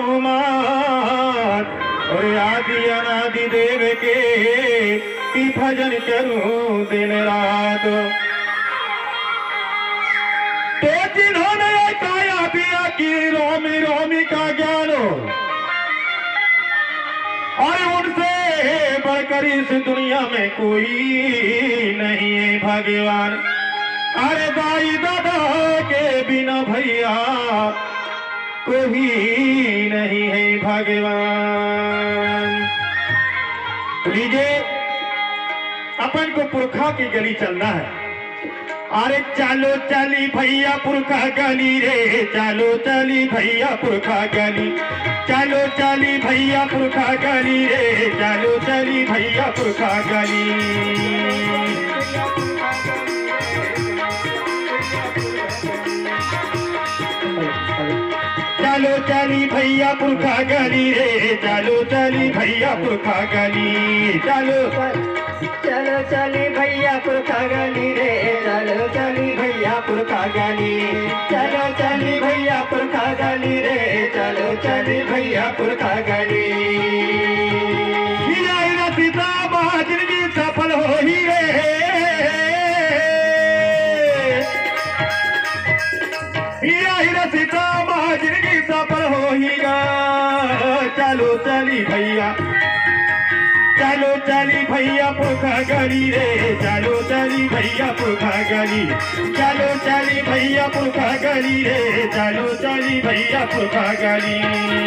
हनुमान और आदि अनादि देव के की भजन करूं दिन रात। तो जिन्होंने बताया दिया कि रोमी रोमी का ज्ञान और उनसे बढ़कर इस दुनिया में कोई नहीं है भगवान। अरे दाई दादा के बिना भैया कोई नहीं है भगवान। तो लीजिए अपन को पुरखा की गली चलना है। अरे चलो चली भैया पुरखा गली रे, चलो चली भैया पुरखा गली, चलो चली भैया पुरखा गली रे, चलो चली भैया पुरखा गली। चलो चली भैया पुरखा गली रे, चलो चली भैया पुरखा गली, चलो चलो चली भैया पुरखा गली रे, चलो चली भैया पुरखा गली, चलो चली भैया पुरखा गली रे, चलो चली भैया पुरखा गली। सीता माँ जिंदगी सफल हो ही रे, सीता माँ जिंदगी सफल हो ही गा। चलो चली भैया, चलो चली भैया पुरखा गली रे, चलो चली भैया पुरखा गली, चलो चली भैया पुरखा गली रे, चलो चली भैया पुरखा गली,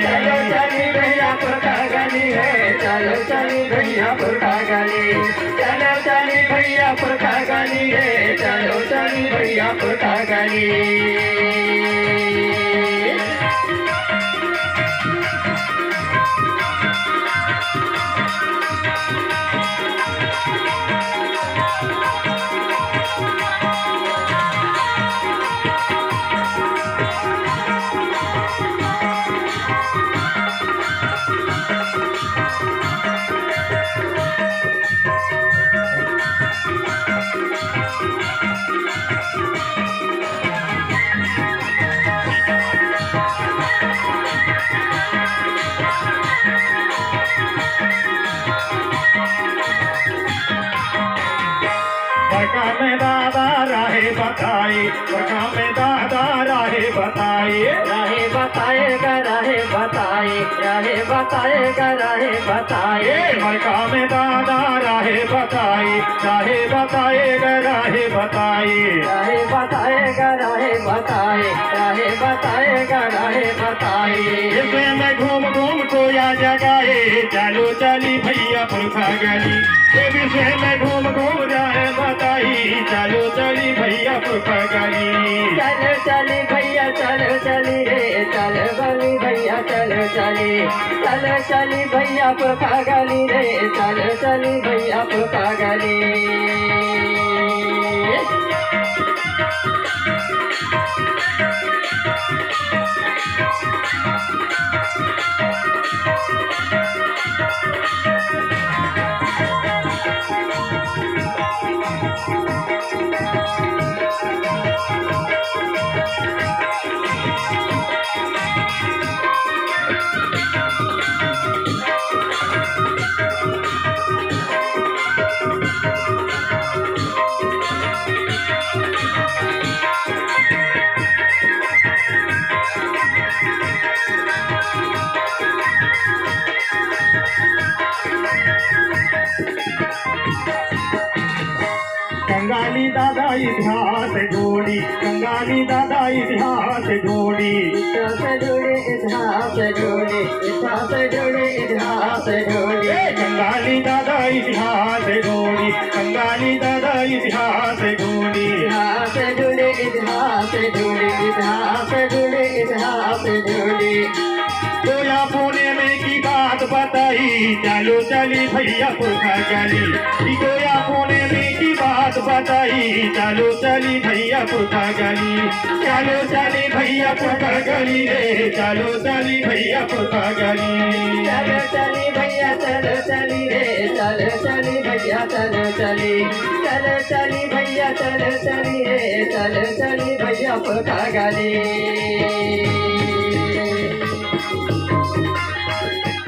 चलो चली भैया पुरखा गली रे, चलो चली भैया पुरखा गली, चलो चली भैया पुरखा गली रे, चलो चली भैया पुरखा गली। बरका में दादा राहे बताए, बरका में दादा राहे बताए, राहे बताएगा राहे बताए, राहे बताएगा राहे बताए, बरका में दादा राहे बताए, राहे बताएगा राहे बताए, राहे बताएगा राहे बताए, राहे बताएगा राहे बताए। इसमें मैं घूम घूम को या जगाए, चलो चली भैया पुरखा गली, ये विषय में घूम घूम जाए बताई, चलो चली भैया पुरखा गली, चलो चली भैया चलो चली रे, चलो चली भैया चलो चली, चलो चली भैया पुरखा गली रे, चलो चली भैया पुरखा गली। कंगाली दादा इतिहास जोड़ी, कंगाली दादा इतिहास जोड़ी, इतिहास जोड़े इतिहास जोड़े, इतिहास जोड़े इतिहास जोड़े, कंगाली दादा इतिहास जोड़ी, कंगाली दादा इतिहास जोड़ी, इतिहास जोड़े इतिहास जोड़े, इतिहास जोड़े इतिहास जोड़े। गोया पुणे में की बात बताई, चलो चली भैया पुरखा गली, गोया पुणे में की बात बताई, चलो चली भैया पुरखा गली, चलो चली भैया पुरखा गली रे, चलो चली भैया पुरखा गली, चलो चली भैया चलो चली रे, चलो चली भैया चलो चली, चलो चली भैया चलो चली रे, चलो चली भैया पुरखा गली।